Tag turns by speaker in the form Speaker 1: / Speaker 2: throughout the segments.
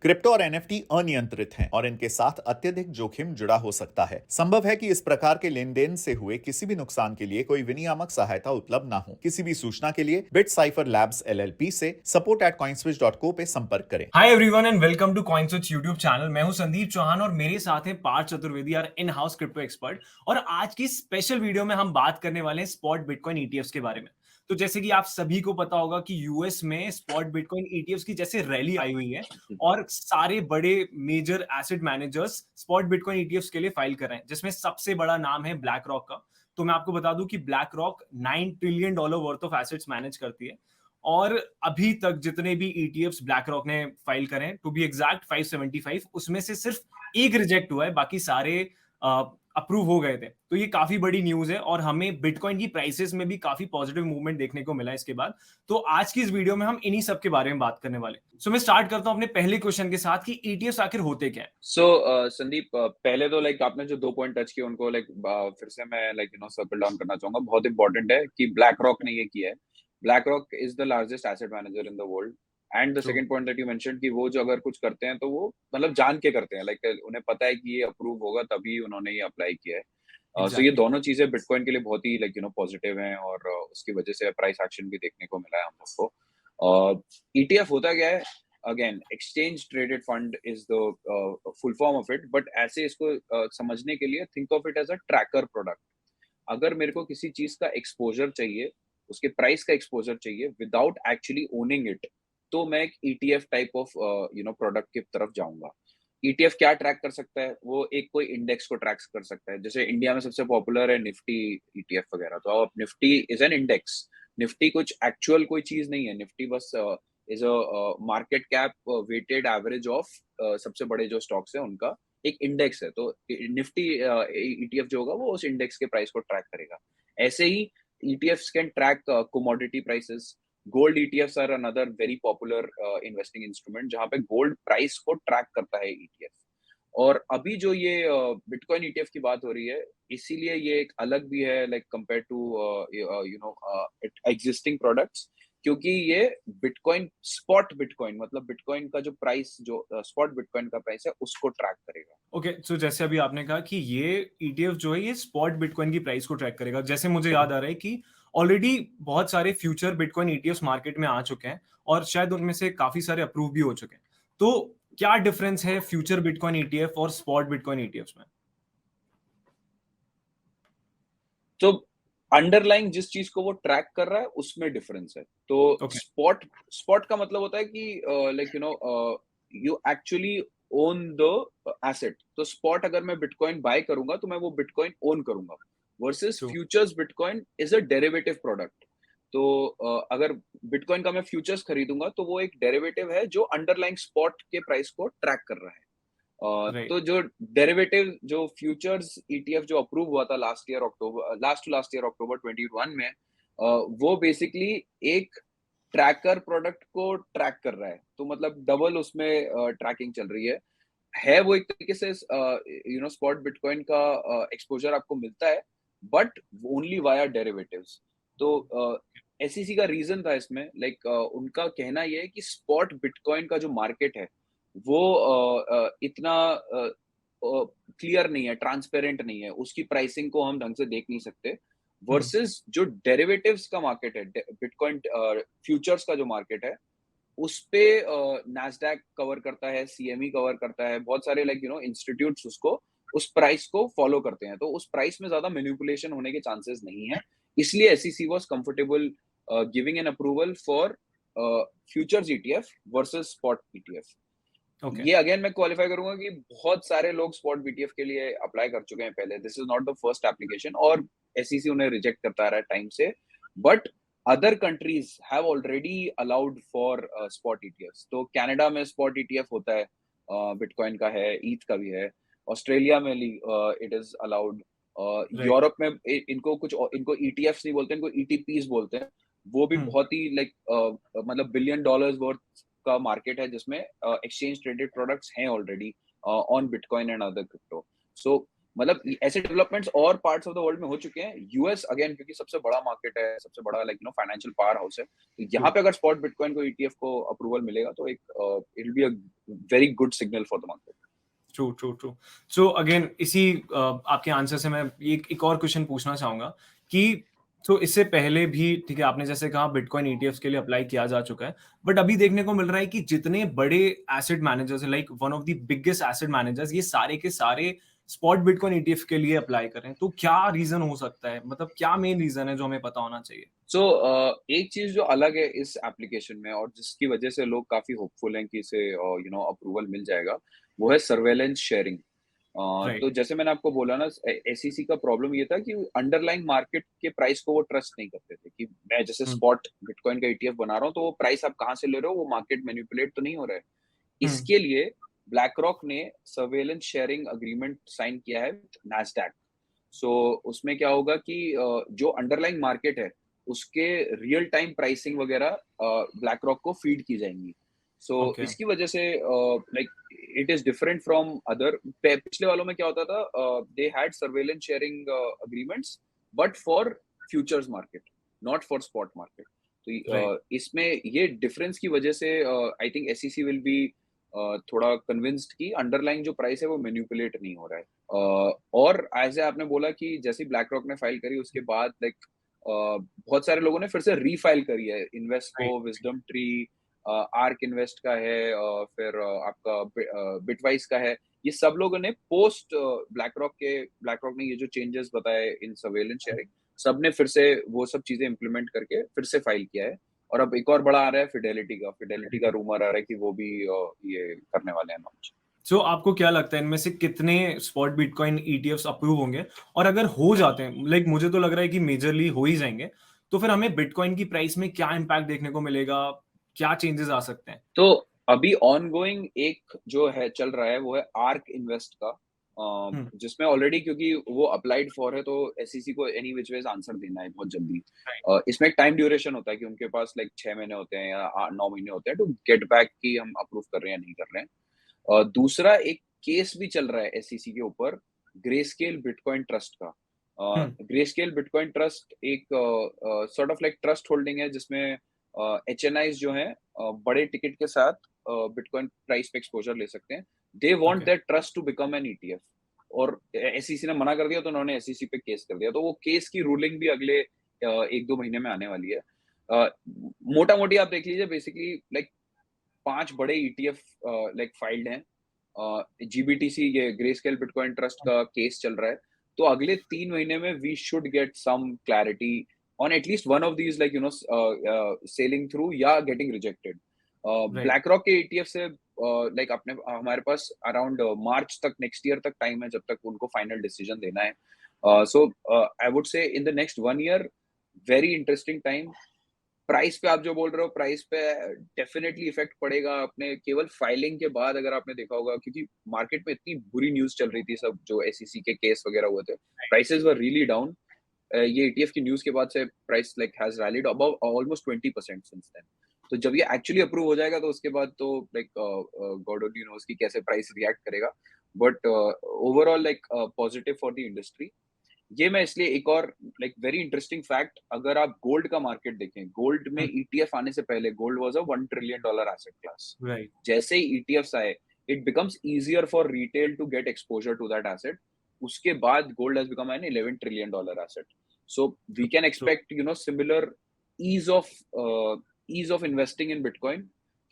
Speaker 1: Crypto और NFT अनियंत्रित हैं और इनके साथ अत्यधिक जोखिम जुड़ा हो सकता है। संभव है कि इस प्रकार के लेन देन से हुए किसी भी नुकसान के लिए कोई विनियामक सहायता उपलब्ध ना हो। किसी भी सूचना के लिए बिटसाइफर लैब्स एलएलपी से support@coinswitch.co पे संपर्क करें।
Speaker 2: Hi everyone and welcome to CoinSwitch YouTube channel. मैं हूं संदीप चौहान और मेरे साथ हैं पार्थ चतुर्वेदी, यार इन हाउस क्रिप्टो एक्सपर्ट। और आज की स्पेशल वीडियो में हम बात करने वाले हैं स्पॉट बिटकॉइन ईटीएफ्स के बारे में। तो जैसे कि आप सभी को पता होगा कि यूएस में स्पॉट बिटकॉइन ईटीएफ्स की जैसे रैली आई हुई है और सारे बड़े major asset managers spot bitcoin ETFs के लिए फाइल कर रहे हैं, जिसमें सबसे बड़ा नाम है ब्लैक रॉक का। तो मैं आपको बता दूं कि black rock $9 trillion worth of assets manage करती है। और अभी तक जितने भी ईटीएफ्स ब्लैक रॉक ने फाइल करें, टू बी एग्जैक्ट 575, उसमें से सिर्फ एक रिजेक्ट हुआ है, बाकी सारे अप्रूव हो गए थे। तो ये काफी बड़ी न्यूज है और हमें बिटकॉइन की प्राइसेस में भी काफी पॉजिटिव मूवमेंट देखने को मिला इसके बाद। तो आज की इस वीडियो में हम इन्हीं सब के बारे में बात करने वाले। सो मैं स्टार्ट करता हूं अपने पहले क्वेश्चन के साथ कि ईटीएफ्स आखिर होते क्या है।
Speaker 3: संदीप, पहले तो आपने जो 2 पॉइंट टच किए उनको फिर से मैं सर्कल डाउन करना चाहूंगा। बहुत इंपॉर्टेंट है कि ब्लैक रॉक ने ये किया है। Black rock is the largest asset manager in the world. And the
Speaker 2: true.
Speaker 3: Second point that you mention कि वो जो अगर कुछ करते हैं तो वो जान के करते हैं। उन्हें पता है कि ये अप्रूव होगा, तभी उन्होंने ये अप्लाई किया है। सो ये
Speaker 2: एग्जैक्टली।
Speaker 3: दोनों चीजें बिटकॉइन के लिए बहुत ही पॉजिटिव हैं, और उसकी वजह से प्राइस एक्शन भी देखने को मिला है हम लोग को। ईटीएफ होता क्या है? Again, exchange traded fund is the full form of it, but ऐसे इसको समझने के लिए think of it as a tracker product. अगर मेरे को किसी चीज का एक्सपोजर चाहिए, उसके प्राइस का एक्सपोजर चाहिए विदाउट एक्चुअली ओनिंग इट, तो मैं एक ईटीएफ टाइप ऑफ प्रोडक्ट की तरफ जाऊंगा। ईटीएफ क्या ट्रैक कर सकता है? वो एक कोई इंडेक्स को ट्रैक कर सकता है। जैसे इंडिया में सबसे पॉपुलर है निफ्टी ईटीएफ वगैरह, तो अब Nifty is an index. Nifty कुछ एक्चुअल कोई चीज नहीं है। निफ्टी बस is a market cap weighted average of सबसे बड़े जो स्टॉक्स है उनका एक इंडेक्स है। तो निफ्टी ईटीएफ जो होगा वो उस इंडेक्स के प्राइस को ट्रैक करेगा। ऐसे ही ETFs can track commodity prices. Gold ETFs are another very popular investing instrument, जहां पे गोल्ड प्राइस को ट्रैक करता है ईटीएफ। और अभी जो ये बिटकॉइन ईटीएफ की बात हो रही है, इसीलिए ये एक अलग भी है कंपेयर टू एग्जिस्टिंग प्रोडक्ट्स, क्योंकि ये बिटकॉइन स्पॉट बिटकॉइन मतलब बिटकॉइन का जो प्राइस, जो स्पॉट बिटकॉइन का प्राइस है, उसको ट्रैक करेगा।
Speaker 2: ओके, सो जैसे अभी आपने कहा कि ये ईटीएफ जो है ये स्पॉट बिटकॉइन की प्राइस को ट्रैक करेगा, जैसे मुझे याद आ रहा है कि ऑलरेडी बहुत सारे फ्यूचर बिटकॉइन ईटीएफ्स मार्केट में आ चुके हैं और शायद उनमें से काफी सारे अप्रूव भी हो चुके हैं। तो क्या डिफरेंस है फ्यूचर बिटकॉइन ईटीएफ और स्पॉट बिटकॉइन ईटीएफ्स में?
Speaker 3: तो अंडरलाइंग जिस चीज को वो ट्रैक कर रहा है उसमें डिफरेंस है। तो
Speaker 2: ओके।
Speaker 3: स्पॉट स्पॉट का मतलब होता है कि you actually own the asset. तो स्पॉट अगर मैं बिटकॉइन बाय करूंगा तो मैं वो बिटकॉइन ओन करूंगा। Versus
Speaker 2: true.
Speaker 3: Futures bitcoin is a derivative product. तो अगर बिटकॉइन का मैं फ्यूचर्स खरीदूंगा तो वो एक डेरिवेटिव है जो अंडरलाइंग स्पॉट के प्राइस को ट्रैक कर रहा है।
Speaker 2: राइट।
Speaker 3: तो जो डेरिवेटिव जो फ्यूचर्स ईटीएफ जो अप्रूव हुआ था लास्ट ईयर अक्टूबर 21 में, वो बेसिकली एक ट्रैकर प्रोडक्ट को ट्रैक कर रहा है। तो डबल उसमें ट्रैकिंग चल रही है वो एक तरीके से स्पॉट बिटकॉइन का एक्सपोजर आपको मिलता है, बट ओनली वाया डेरिवेटिव्स। तो एसईसी का रीजन था इसमें, उनका कहना यह है कि स्पॉट बिटकॉइन का जो मार्केट है वो इतना क्लियर नहीं है, ट्रांसपेरेंट नहीं है, उसकी प्राइसिंग को हम ढंग से देख नहीं सकते। वर्सेस जो डेरिवेटिव्स का मार्केट है, बिटकॉइन फ्यूचर्स का जो मार्केट है, उस पे नैस्डैक कवर करता है, सीएमई कवर करता है, बहुत सारे इंस्टीट्यूट्स उसको उस प्राइस को फॉलो करते हैं। तो उस प्राइस में ज्यादा मैनिपुलेशन होने के चांसेस नहीं है। इसलिए SEC was comfortable giving an approval for futures ETF versus spot ETF.
Speaker 2: Okay.
Speaker 3: ये अगेन मैं क्वालिफाई करूंगा कि बहुत सारे लोग स्पॉट बीटीएफ के लिए अप्लाई कर चुके हैं पहले। This is not the first application, और एसईसी उन्हें रिजेक्ट करता रहा है टाइम से। But other countries have already allowed for spot ETF. तो कनाडा में स्पॉट ईटीएफ होता है, बिटकॉइन का है, ईथ का भी है। ऑस्ट्रेलिया में it is allowed.
Speaker 2: Right.
Speaker 3: Europe में इनको ईटीएफ नहीं बोलते, इनको ईटीपीज बोलते हैं। वो भी बहुत ही बिलियन डॉलर्स वर्थ का मार्केट है, जिसमें एक्सचेंज ट्रेडेड प्रोडक्ट्स हैं already on bitcoin and other crypto. So मतलब ऐसे डेवलपमेंट्स और पार्ट्स ऑफ द वर्ल्ड में हो चुके हैं। यूएस अगेन क्योंकि सबसे बड़ा मार्केट है, सबसे बड़ा फाइनेंशियल पावर हाउस है, तो यहाँ पे अगर स्पॉट बिटकॉइन को ईटीएफ को अप्रूवल मिलेगा तो एक it will be a very good signal for the market.
Speaker 2: True true true. So again इसी आपके आंसर से मैं एक और क्वेश्चन पूछना चाहूंगा कि तो इससे पहले भी ठीक है, आपने जैसे कहा बिटकॉइन ईटीएफ्स के लिए अप्लाई किया जा चुका है, बट अभी देखने को मिल रहा है कि जितने बड़े एसेट मैनेजर्स है, like one of the biggest asset managers, ये सारे के सारे स्पॉट बिटकॉइन ईटीएफ के लिए अप्लाई कर रहे हैं। तो क्या रीजन हो सकता है, मतलब क्या मेन रीजन है जो हमें पता होना चाहिए?
Speaker 3: सो एक चीज जो अलग है इस एप्लीकेशन में और जिसकी वजह से लोग काफी होपफुल हैं कि इसे अप्रूवल मिल जाएगा, वो है सर्वेलेंस शेयरिंग।
Speaker 2: राइट।
Speaker 3: तो जैसे मैंने आपको बोला ना, एसईसी का प्रॉब्लम ये था कि अंडरलाइंग मार्केट के प्राइस को वो ट्रस्ट नहीं करते थे कि मैं जैसे स्पॉट बिटकॉइन का ईटीएफ बना रहा हूँ तो वो प्राइस आप कहाँ से ले रहे हो, वो मार्केट मैनिपुलेट तो नहीं हो रहा है। इसके लिए ब्लैक रॉक ने सर्वेलेंस शेयरिंग अग्रीमेंट साइन किया है नैस्डैक। सो उसमें क्या होगा कि जो अंडरलाइंग मार्केट है उसके रियल टाइम प्राइसिंग वगैरह ब्लैक रॉक को फीड की जाएंगी। So
Speaker 2: okay.
Speaker 3: इसकी वजह से like it is different from other. पिछले वालों में क्या होता था, they had surveillance sharing agreements but for futures market, not for spot market. तो
Speaker 2: राइट।
Speaker 3: इसमें ये डिफरेंस की वजह से I think SEC will be थोड़ा कन्विंस्ड कि अंडरलाइंग जो प्राइस है वो मैनिपुलेट नहीं हो रहा है। और एज आपने बोला कि जैसे ब्लैक रॉक ने फाइल करी उसके बाद लाइक बहुत सारे लोगों ने फिर से रीफाइल करी है, Invesco, wisdom tree, arc invest का है, फिर आपका बिटवाइस का है। ये सब लोगों ने पोस्ट ब्लैक रॉक ने ये जो चेंजेस बताए इन सर्वेलेंस शेयरिंग, सब ने फिर से वो सब चीजें इंप्लीमेंट करके फिर से फाइल किया है। और अब एक और बड़ा आ रहा है फिडेलिटी का रूमर आ रहा है कि वो भी ये करने वाले हैं लॉन्च।
Speaker 2: सो आपको क्या लगता है इनमें से कितने स्पॉट बिटकॉइन ईटीएफ्स अप्रूव होंगे? और अगर हो जाते हैं, लाइक मुझे तो लग रहा है कि मेजरली हो ही जाएंगे, तो फिर हमें बिटकॉइन की प्राइस में क्या इंपैक्ट देखने को मिलेगा? क्या चेंजेस आ सकते हैं?
Speaker 3: तो अभी ऑनगोइंग एक जो है चल रहा है वो है आर्क इन्वेस्ट का,
Speaker 2: हम्म।
Speaker 3: जिसमें ऑलरेडी क्योंकि वो अप्लाइड फॉर है तो एसईसी को एनी विच वेज आंसर देना है बहुत जल्दी।
Speaker 2: राइट।
Speaker 3: इसमें एक टाइम ड्यूरेशन होता है कि उनके पास लाइक 6 महीने होते हैं या 9 महीने होते हैं टू गेट बैक कि हम अप्रूव कर रहे हैं या नहीं कर रहे हैं। दूसरा एक केस भी चल रहा है एसईसी के ऊपर, ग्रेस्केल बिटकॉइन ट्रस्ट का।
Speaker 2: हम्म।
Speaker 3: ग्रेस्केल बिटकॉइन ट्रस्ट एक sort of like trust holding है जिसमें एचएनआईज जो है बड़े टिकट के साथ बिटकॉइन प्राइस पे एक्सपोजर ले सकते हैं। They want
Speaker 2: okay.
Speaker 3: That trust to become an ETF और एसईसी ने मना कर दिया तो उन्होंने एसईसी पे केस कर दिया, तो वो केस की रूलिंग भी अगले 1-2 महीने में आने वाली है। मोटा मोटी आप देख लीजिए बेसिकली लाइक 5 बड़े ईटीएफ लाइक फाइल्ड हैं। जीबीटीसी ये ग्रेस्केल बिटकॉइन ट्रस्ट का केस चल रहा है, तो अगले 3 महीने में we should get some clarity on at least one of these like sailing through या getting rejected.
Speaker 2: Right.
Speaker 3: BlackRock के ईटीएफ से लाइक अपने हमारे पास अराउंड मार्च तक नेक्स्ट ईयर तक टाइम है जब तक उनको फाइनल डिसीजन देना है। सो I would say in the next 1 year very interesting time. Price पे आप जो बोल रहे हो, प्राइस पे डेफिनेटली इफेक्ट पड़ेगा अपने केवल फाइलिंग के बाद, अगर आपने देखा होगा क्योंकि मार्केट में इतनी बुरी न्यूज चल रही थी, सब जो एसईसी के केस वगैरह हुए थे, प्राइसेस वर रियली डाउन। ये ईटीएफ की न्यूज के बाद से price like has rallied above almost 20% since then. तो जब ये एक्चुअली अप्रूव हो जाएगा तो उसके बाद तो लाइक गॉड ओनली नोस कि कैसे प्राइस रिएक्ट करेगा, but overall like positive for the industry. ये मैं इसलिए एक और लाइक वेरी इंटरेस्टिंग फैक्ट, अगर आप गोल्ड का मार्केट देखें, गोल्ड में ईटीएफ आने से पहले gold was a $1 trillion asset class.
Speaker 2: Right.
Speaker 3: जैसे ही ईटीएफ्स आए, it becomes easier for retail to get exposure to that asset. उसके बाद gold has become an $11 trillion asset. So we can expect similar ease of investing in bitcoin,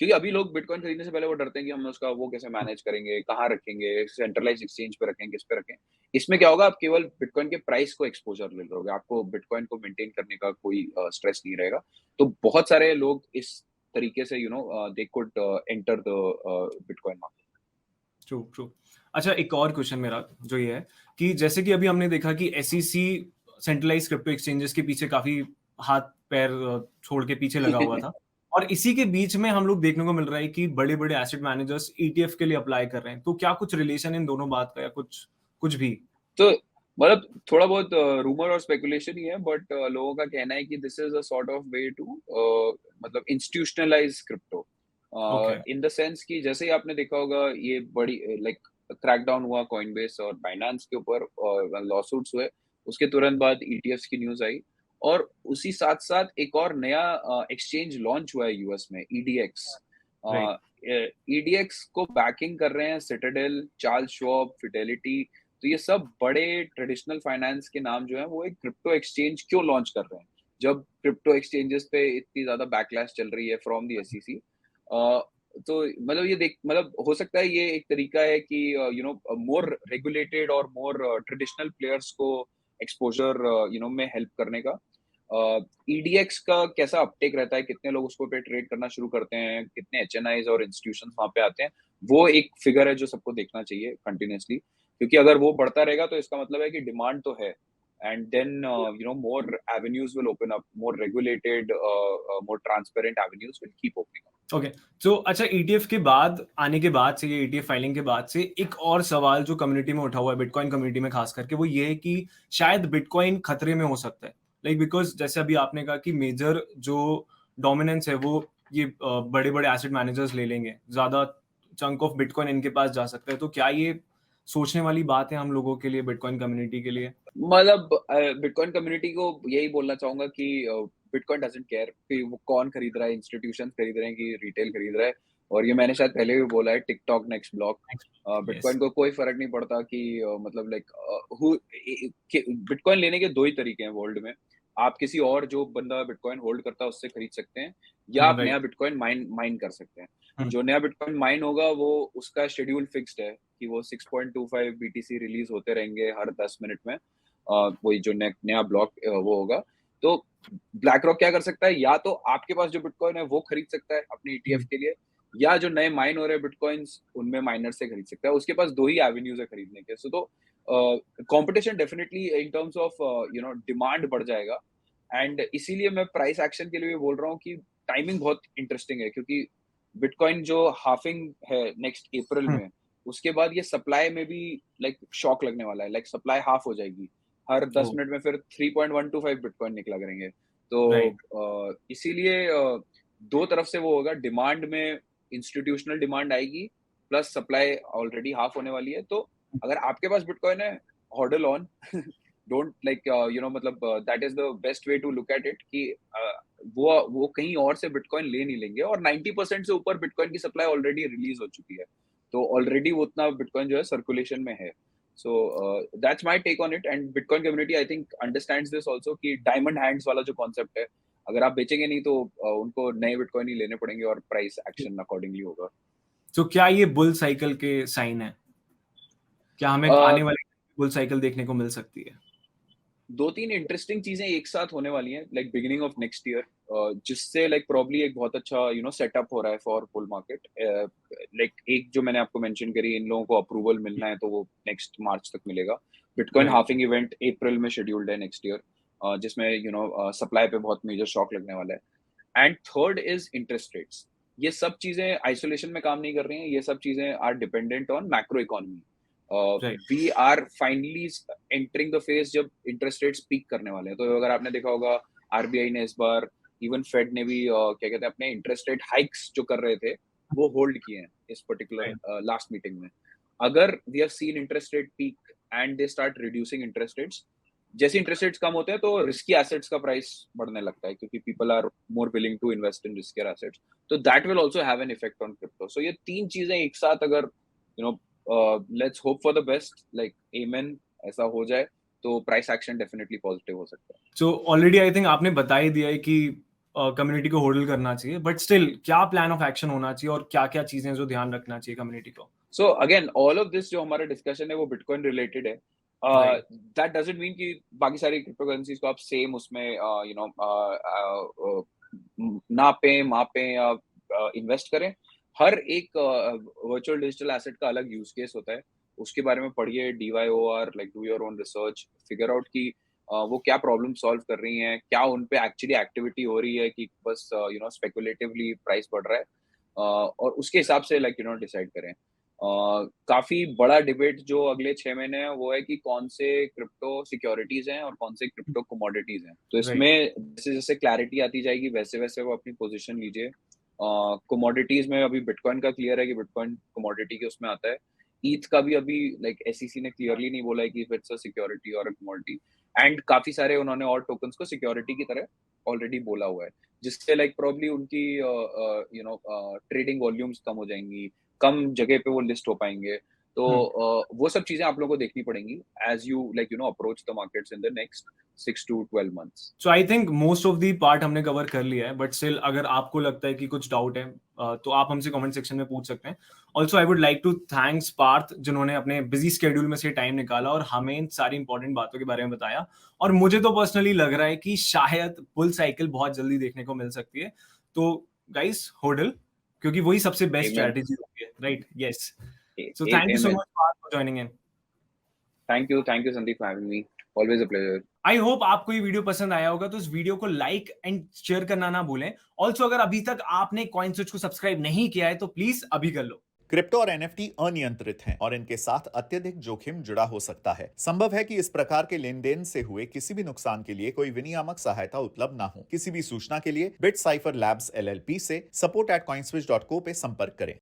Speaker 3: क्योंकि अभी लोग bitcoin खरीदने से पहले वो डरते हैं कि हम उसका वो कैसे मैनेज करेंगे, कहाँ रखेंगे, सेंट्रलाइज एक्सचेंज पे रखेंगे, किस पे रखें। इसमें क्या होगा, आप केवल बिटकॉइन के प्राइस को एक्सपोजर ले लोगे, आपको बिटकॉइन को मेंटेन करने का कोई स्ट्रेस नहीं रहेगा। तो बहुत सारे लोग इस तरीके से they could enter the bitcoin market.
Speaker 2: True true. अच्छा, एक और क्वेश्चन मेरा जो ये है कि जैसे कि अभी हमने देखा कि एसईसी सेंट्रलाइज क्रिप्टो एक्सचेंजेस के पीछे काफी हाथ पैर छोड़ के पीछे लगा हुआ था, और इसी के बीच में हम लोग देखने को मिल रहा है कि बड़े बड़े एसेट मैनेजर्स ईटीएफ के लिए अप्लाई कर रहे हैं। तो क्या कुछ रिलेशन इन दोनों बात का, या कुछ कुछ भी?
Speaker 3: तो मतलब थोड़ा बहुत रूमर और स्पेकुलेशन ही है, बट लोगों का कहना है कि this is a sort of way to मतलब institutionalize crypto,
Speaker 2: okay.
Speaker 3: In the sense कि जैसे ही आपने देखा होगा ये बड़ी लाइक क्रैकडाउन हुआ कॉइनबेस और बाइनेंस के ऊपर और लॉसूट्स हुए, उसके तुरंत बाद ईटीएफ्स की न्यूज़ आई और उसी साथ-साथ एक और नया एक्सचेंज लॉन्च हुआ है यूएस में, ईडीएक्स।
Speaker 2: राइट।
Speaker 3: ईडीएक्स को बैकिंग कर रहे हैं सिटाडेल, चार्ल्स श्वाब, फिडेलिटी, तो ये सब बड़े ट्रेडिशनल फाइनेंस के नाम जो हैं वो एक क्रिप्टो एक्सचेंज क्यों लॉन्च कर रहे हैं? जब क्रिप्टो एक्सचेंजेस पे इतनी ज़्यादा बैकलैश चल रही है फ्रॉम द एसईसी। तो मतलब ये देख मतलब हो सकता है ये एक तरीका है कि मोर रेगुलेटेड और मोर ट्रेडिशनल प्लेयर्स को एक्सपोज़र में हेल्प करने का। ईडीएक्स का कैसा अपटेक रहता है, कितने लोग उसको पे ट्रेड करना शुरू करते हैं, कितने एचएनआईज़ और इंस्टीट्यूशंस वहाँ पे आते हैं, वो एक फिगर है जो सबको देखना चाहिए कंटीन्यूअसली। क्योंकि अगर वो बढ़ता रहेगा तो इसका मतलब है कि डिमांड तो है and then more avenues will open up, more regulated more transparent avenues will keep opening up.
Speaker 2: Okay. तो अच्छा, ईटीएफ के बाद आने के बाद से, ये ईटीएफ फाइलिंग के बाद से एक और सवाल जो कम्युनिटी में उठा हुआ है, बिटकॉइन कम्युनिटी में खास करके, वो ये है कि शायद बिटकॉइन खतरे में हो सकता है। लाइक बिकॉज जैसे अभी आपने कहा कि मेजर जो डोमिनेंस है वो ये बड़े-बड़े एसेट मैनेजर्स ले लेंगे, ज़्यादा चंक ऑफ बिटकॉइन इनके पास जा सकता है। तो क्या ये सोचने वाली बात है हम लोगों के लिए, बिटकॉइन कम्युनिटी के लिए?
Speaker 3: मतलब बिटकॉइन कम्युनिटी को यही बोलना चाहूंगा कि बिटकॉइन डजंट केयर कि वो कौन खरीद रहा है, इंस्टीट्यूशन खरीद रहे हैं कि रिटेल खरीद रहा है। और ये मैंने शायद पहले भी बोला है, TikTok next block.
Speaker 2: Yes.
Speaker 3: Bitcoin को कोई फर्क नहीं पड़ता कि मतलब लाइक बिटकॉइन लेने के दो ही तरीके हैं वर्ल्ड में। आप किसी और जो बंदा बिटकॉइन होल्ड करता है उससे खरीद सकते हैं, या आप
Speaker 2: राइट।
Speaker 3: नया बिटकॉइन माइन माइन कर सकते हैं। जो नया बिटकॉइन माइन होगा वो उसका शेड्यूल फिक्स्ड है कि वो 6.25 बीटीसी रिलीज होते रहेंगे हर 10 मिनट में। वही जो नया ब्लॉक वो होगा। तो ब्लैक रॉक क्या कर सकता है, या तो आपके पास जो बिटकॉइन है वो खरीद सकता है अपने ईटीएफ के लिए, या जो नए माइन हो रहे बिटकॉइंस उनमें माइनर से खरीद सकता है। उसके पास दो ही एवेन्यूज है खरीदने के। सो तो competition definitely in terms of demand बढ़ जाएगा। एंड इसीलिए मैं प्राइस एक्शन के लिए भी बोल रहा हूँ कि टाइमिंग बहुत इंटरेस्टिंग है, क्योंकि बिटकॉइन जो हाफिंग है नेक्स्ट अप्रैल में, उसके बाद ये सप्लाई में भी लाइक शॉक लगने वाला है। लाइक सप्लाई हाफ हो जाएगी हर 10 मिनट में, फिर 3.125 बिटकॉइन निकला करेंगे। तो
Speaker 2: राइट।
Speaker 3: इसीलिए दो तरफ से वो होगा, डिमांड में इंस्टीट्यूशनल डिमांड आएगी, प्लस सप्लाई ऑलरेडी हाफ होने वाली है। तो अगर आपके पास बिटकॉइन है, हॉडल ऑन। डोंट लाइक मतलब that is the best way to look at it कि वो कहीं और से बिटकॉइन ले नहीं लेंगे। और 90% से ऊपर बिटकॉइन की सप्लाई ऑलरेडी रिलीज हो चुकी है, तो ऑलरेडी वो उतना बिटकॉइन जो है सर्कुलेशन में है। So that's my take on it, and Bitcoin community I think understands this also कि diamond hands वाला जो concept है, अगर आप बेचेंगे नहीं तो उनको नए बिटकॉइन ही लेने पड़ेंगे और प्राइस एक्शन अकॉर्डिंगली होगा।
Speaker 2: तो क्या ये बुल साइकिल के साइन है? क्या हमें आने वाले बुल साइकिल देखने को मिल सकती है?
Speaker 3: दो तीन इंटरेस्टिंग चीजें एक साथ होने वाली हैं like beginning of next year, जिससे लाइक प्रॉब्ली एक बहुत अच्छा सेटअप हो रहा है फॉर बुल मार्केट। लाइक एक जो मैंने आपको मेंशन करी, इन लोगों को अप्रूवल मिलना है तो वो नेक्स्ट मार्च तक मिलेगा। Bitcoin
Speaker 2: right.
Speaker 3: हाफिंग इवेंट अप्रैल में शेड्यूल्ड है नेक्स्ट ईयर, जिसमें सप्लाई पे बहुत मेजर शॉक लगने वाला है। And third is interest rates. ये सब चीजें आइसोलेशन में काम नहीं कर रही हैं, ये सब चीजें are dependent on macro economy.
Speaker 2: Right.
Speaker 3: We are finally entering the phase जब इंटरेस्ट रेट्स पीक करने वाले हैं। तो अगर आपने देखा होगा, आरबीआई ने इस बार, इवन फेड ने भी क्या कहते हैं अपने इंटरेस्ट रेट हाइक्स जो कर रहे थे वो होल्ड किए हैं इस पर्टिकुलर लास्ट मीटिंग में। अगर we have seen interest rate peak and they start reducing interest rates, जैसे इंटरेस्ट रेट्स कम होते हैं तो रिस्की एसेट्स का प्राइस बढ़ने लगता है, क्योंकि people are more willing to invest in riskier assets. तो that will also have an effect on crypto. So ये तीन चीजें एक साथ अगर let's hope for the best, like amen, ऐसा हो जाए तो प्राइस एक्शन डेफिनेटली पॉजिटिव हो सकता है।
Speaker 2: सो ऑलरेडी आई थिंक आपने बता ही दिया है कि कम्युनिटी को होल्ड करना चाहिए, बट स्टिल क्या प्लान ऑफ एक्शन होना चाहिए और क्या-क्या चीजें जो ध्यान रखना चाहिए कम्युनिटी को?
Speaker 3: So again all of this जो हमारा डिस्कशन है वो बिटकॉइन रिलेटेड है।
Speaker 2: राइट।
Speaker 3: दैट डजंट मीन कि बाकी सारी क्रिप्टो करेंसीज को आप सेम उसमें नापें मापें या इन्वेस्ट करें। हर एक वर्चुअल डिजिटल एसेट का अलग यूज केस होता है, उसके बारे में पढ़िए, DYOR, like do your own research, figure out कि वो क्या प्रॉब्लम सॉल्व कर रही हैं, क्या उन पे एक्चुअली एक्टिविटी हो रही है कि बस स्पेकुलेटिवली प्राइस बढ़ रहा है, और उसके हिसाब से लाइक डिसाइड करें। काफी बड़ा डिबेट जो अगले 6 महीने है वो है कि कौन से क्रिप्टो सिक्योरिटीज हैं और कौन से क्रिप्टो कमोडिटीज हैं। तो
Speaker 2: राइट।
Speaker 3: इसमें जैसे जैसे क्लैरिटी आती जाएगी वैसे वैसे वो अपनी पोजीशन लीजिए। कमोडिटीज में अभी बिटकॉइन का क्लियर है कि बिटकॉइन कमोडिटी के उसमें आता है। ईथ का भी अभी लाइक एसईसी ने क्लियरली नहीं बोला है कि इट्स अ सिक्योरिटी और अ कमोडिटी, एंड काफी सारे उन्होंने और टोकन्स को सिक्योरिटी की तरह ऑलरेडी बोला हुआ है, जिससे लाइक प्रोबब्ली उनकी ट्रेडिंग वॉल्यूम्स कम हो जाएंगी, कम जगह पे वो लिस्ट हो पाएंगे। तो वो सब चीजें आप लोगों को देखनी पड़ेंगी as you approach the markets in the next 6 to 12 months।
Speaker 2: So I think most of the part हमने कवर कर लिया है, बट स्टिल अगर आपको लगता है कि कुछ डाउट है तो आप हमसे कमेंट सेक्शन में पूछ सकते हैं। Also I would like to thanks Parth, जिन्होंने अपने बिजी स्केड्यूल में से टाइम निकाला और हमें इन सारी इंपॉर्टेंट बातों के बारे में बताया। और मुझे तो पर्सनली लग रहा है कि शायद बुल साइकिल बहुत जल्दी देखने को मिल सकती है। तो गाइस होल्ड, क्योंकि वही सबसे बेस्ट
Speaker 3: Amen.
Speaker 2: स्ट्रेटेजी होती है, right? Yes. So thank you so
Speaker 3: Amen.
Speaker 2: Much Parth for joining in.
Speaker 3: Thank you, Sandeep, for having me. Always a pleasure.
Speaker 2: I hope आपको ये वीडियो पसंद आया होगा, तो इस वीडियो को लाइक एंड शेयर करना ना भूलें। ऑल्सो अगर अभी तक आपने कॉइन स्विच को सब्सक्राइब नहीं किया है तो प्लीज अभी कर लो।
Speaker 1: क्रिप्टो और एनएफटी अनियंत्रित हैं और इनके साथ अत्यधिक जोखिम जुड़ा हो सकता है। संभव है कि इस प्रकार के लेन देन से हुए किसी भी नुकसान के लिए कोई विनियामक सहायता उपलब्ध ना हो। किसी भी सूचना के लिए बिटसाइफर लैब्स LLP से support@coinswitch.co पे संपर्क करें।